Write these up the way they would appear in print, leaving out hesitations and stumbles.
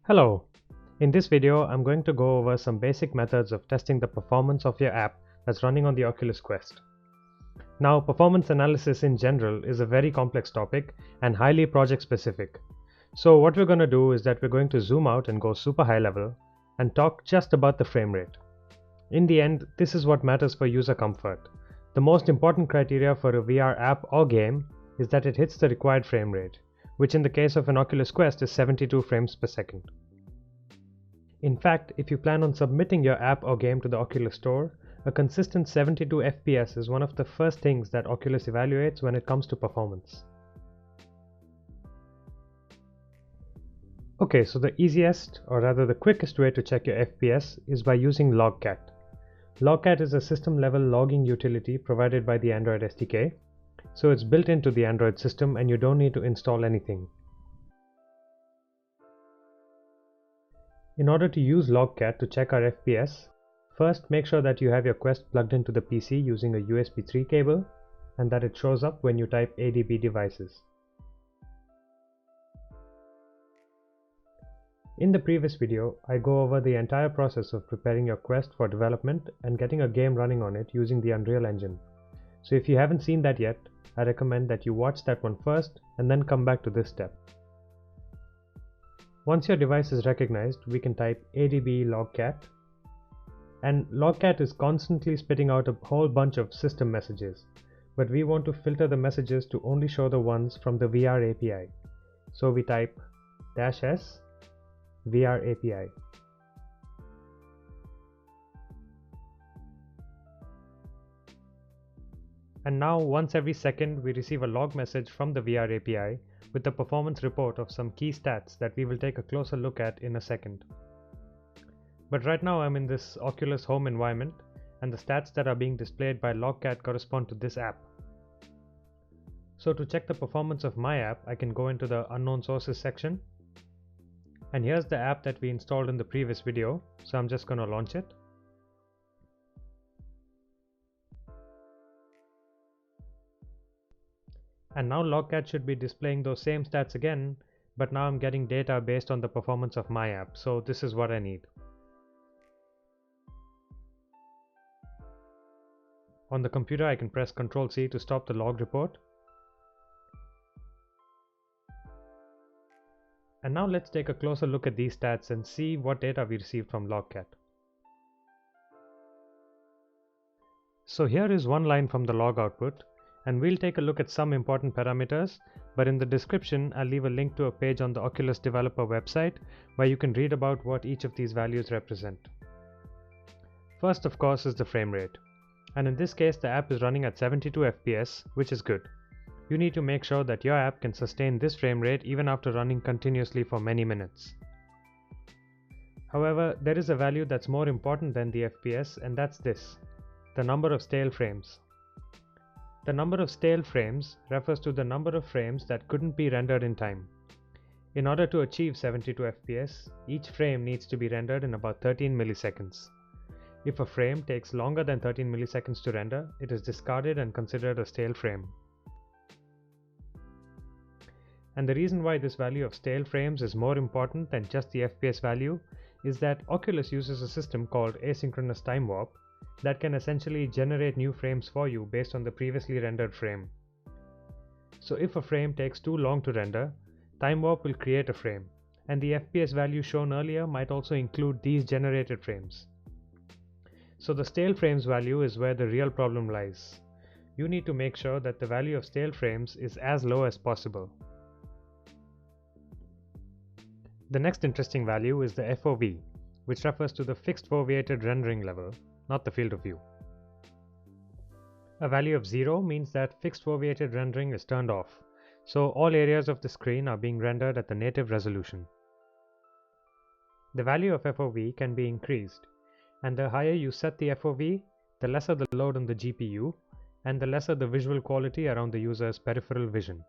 Hello! In this video, I'm going to go over some basic methods of testing the performance of your app that's running on the Oculus Quest. Now, performance analysis in general is a very complex topic and highly project specific. So what we're going to do is that we're going to zoom out and go super high level and talk just about the frame rate. In the end, this is what matters for user comfort. The most important criteria for a VR app or game is that it hits the required frame rate, which in the case of an Oculus Quest is 72 frames per second. In fact, if you plan on submitting your app or game to the Oculus Store, a consistent 72 FPS is one of the first things that Oculus evaluates when it comes to performance. Okay, so the easiest, or rather the quickest way to check your FPS is by using Logcat. Logcat is a system-level logging utility provided by the Android SDK, so it's built into the Android system and you don't need to install anything. In order to use Logcat to check our FPS, first make sure that you have your Quest plugged into the PC using a USB 3 cable and that it shows up when you type ADB devices. In the previous video, I go over the entire process of preparing your Quest for development and getting a game running on it using the Unreal Engine. So if you haven't seen that yet, I recommend that you watch that one first and then come back to this step. Once your device is recognized, we can type ADB logcat, and Logcat is constantly spitting out a whole bunch of system messages, but we want to filter the messages to only show the ones from the VR API. So we type -s VR API. And now once every second we receive a log message from the VR API with the performance report of some key stats that we will take a closer look at in a second. But right now I'm in this Oculus home environment and the stats that are being displayed by Logcat correspond to this app. So to check the performance of my app, I can go into the unknown sources section. And here's the app that we installed in the previous video, so I'm just going to launch it. And now Logcat should be displaying those same stats again, but now I'm getting data based on the performance of my app, so this is what I need. On the computer I can press Ctrl+C to stop the log report. And now let's take a closer look at these stats and see what data we received from Logcat. So here is one line from the log output, and we'll take a look at some important parameters, but in the description I'll leave a link to a page on the Oculus developer website where you can read about what each of these values represent. First, of course, is the frame rate, and in this case the app is running at 72 FPS, which is good. You need to make sure that your app can sustain this frame rate even after running continuously for many minutes. However, there is a value that's more important than the FPS, and that's this: the number of stale frames. The number of stale frames refers to the number of frames that couldn't be rendered in time. In order to achieve 72 FPS, each frame needs to be rendered in about 13 milliseconds. If a frame takes longer than 13 milliseconds to render, it is discarded and considered a stale frame. And the reason why this value of stale frames is more important than just the FPS value is that Oculus uses a system called asynchronous time warp that can essentially generate new frames for you based on the previously rendered frame. So if a frame takes too long to render, time warp will create a frame, and the FPS value shown earlier might also include these generated frames. So the stale frames value is where the real problem lies. You need to make sure that the value of stale frames is as low as possible. The next interesting value is the FOV, which refers to the fixed foveated rendering level, not the field of view. A value of 0 means that fixed foveated rendering is turned off, so all areas of the screen are being rendered at the native resolution. The value of FOV can be increased, and the higher you set the FOV, the lesser the load on the GPU, and the lesser the visual quality around the user's peripheral vision.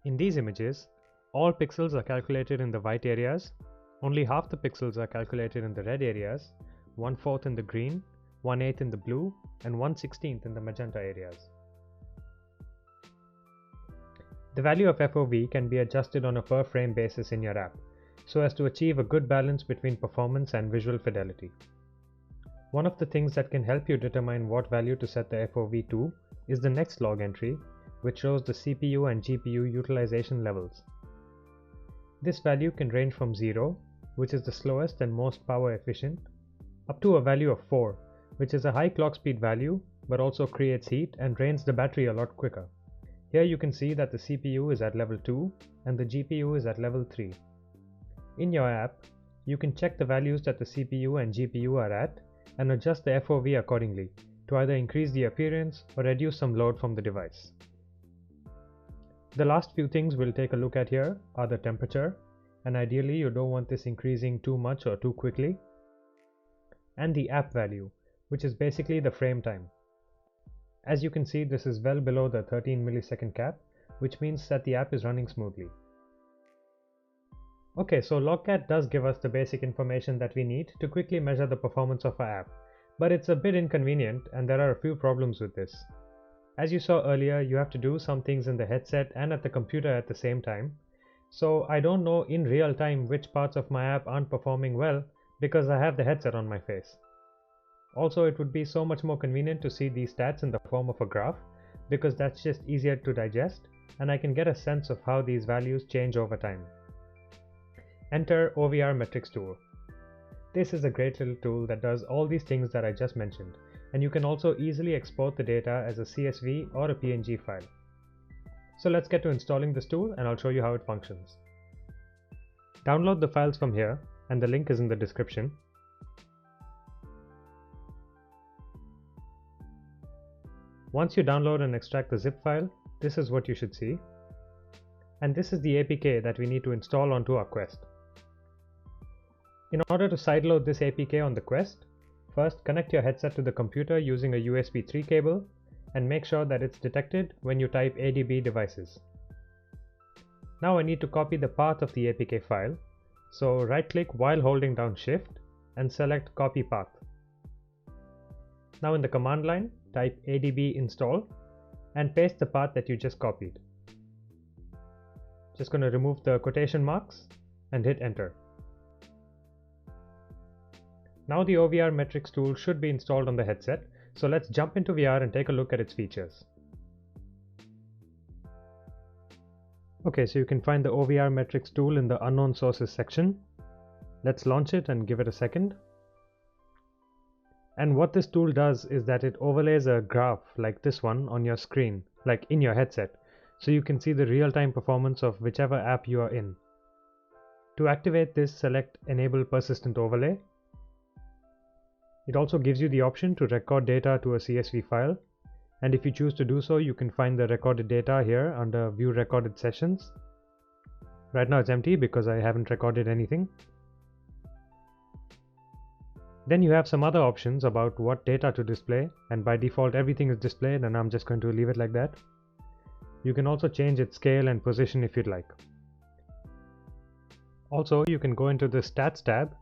In these images, all pixels are calculated in the white areas, only half the pixels are calculated in the red areas, 1/4 in the green, 1/8 in the blue, and 1/16 in the magenta areas. The value of FOV can be adjusted on a per frame basis in your app, so as to achieve a good balance between performance and visual fidelity. One of the things that can help you determine what value to set the FOV to is the next log entry, which shows the CPU and GPU utilization levels. This value can range from 0, which is the slowest and most power efficient, up to a value of 4, which is a high clock speed value but also creates heat and drains the battery a lot quicker. Here you can see that the CPU is at level 2 and the GPU is at level 3. In your app, you can check the values that the CPU and GPU are at and adjust the FOV accordingly to either increase the appearance or reduce some load from the device. The last few things we'll take a look at here are the temperature, and ideally you don't want this increasing too much or too quickly, and the app value, which is basically the frame time. As you can see, this is well below the 13 millisecond cap, which means that the app is running smoothly. Okay, so Logcat does give us the basic information that we need to quickly measure the performance of our app, but it's a bit inconvenient and there are a few problems with this. As you saw earlier, you have to do some things in the headset and at the computer at the same time, so I don't know in real time which parts of my app aren't performing well because I have the headset on my face. Also, it would be so much more convenient to see these stats in the form of a graph because that's just easier to digest and I can get a sense of how these values change over time. Enter OVR Metrics tool. This is a great little tool that does all these things that I just mentioned, and you can also easily export the data as a CSV or a PNG file. So let's get to installing this tool and I'll show you how it functions. Download the files from here and the link is in the description. Once you download and extract the zip file, this is what you should see. And this is the APK that we need to install onto our Quest. In order to sideload this APK on the Quest, first connect your headset to the computer using a USB 3 cable and make sure that it's detected when you type ADB devices. Now I need to copy the path of the APK file, so right click while holding down Shift and select Copy Path. Now in the command line, type ADB install and paste the path that you just copied. Just going to remove the quotation marks and hit enter. Now the OVR Metrics tool should be installed on the headset, so let's jump into VR and take a look at its features. Okay, so you can find the OVR Metrics tool in the unknown sources section. Let's launch it and give it a second. And what this tool does is that it overlays a graph like this one on your screen, like in your headset, so you can see the real-time performance of whichever app you are in. To activate this, select Enable Persistent Overlay. It also gives you the option to record data to a CSV file, and if you choose to do so, you can find the recorded data here under View Recorded Sessions. Right now it's empty because I haven't recorded anything. Then you have some other options about what data to display, and by default everything is displayed and I'm just going to leave it like that. You can also change its scale and position if you'd like. Also, you can go into the Stats tab,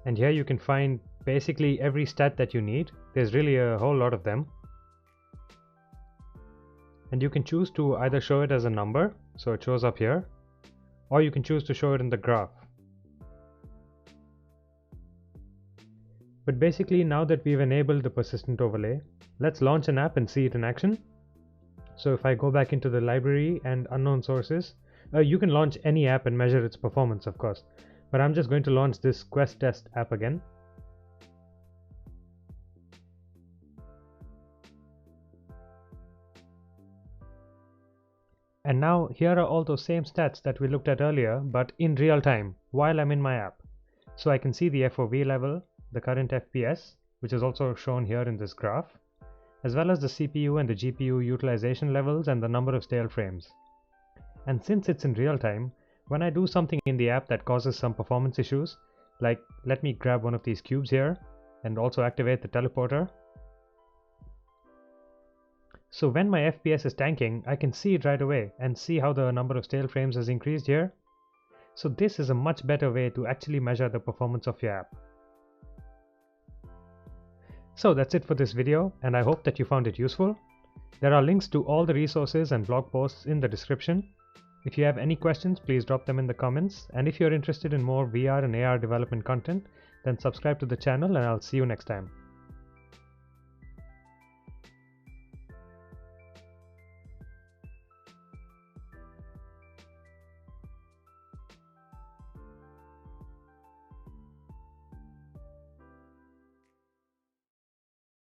and here you can find basically every stat that you need. There's really a whole lot of them. And you can choose to either show it as a number, so it shows up here, or you can choose to show it in the graph. But basically, now that we've enabled the persistent overlay, let's launch an app and see it in action. So if I go back into the library and unknown sources, you can launch any app and measure its performance, of course, but I'm just going to launch this Quest Test app again. And now here are all those same stats that we looked at earlier, but in real time while I'm in my app. So I can see the FOV level, the current FPS, which is also shown here in this graph, as well as the CPU and the GPU utilization levels and the number of stale frames. And since it's in real time, when I do something in the app that causes some performance issues, like let me grab one of these cubes here and also activate the teleporter. So when my FPS is tanking, I can see it right away and see how the number of stale frames has increased here. So this is a much better way to actually measure the performance of your app. So that's it for this video, and I hope that you found it useful. There are links to all the resources and blog posts in the description. If you have any questions, please drop them in the comments, and if you're interested in more VR and AR development content, then subscribe to the channel and I'll see you next time.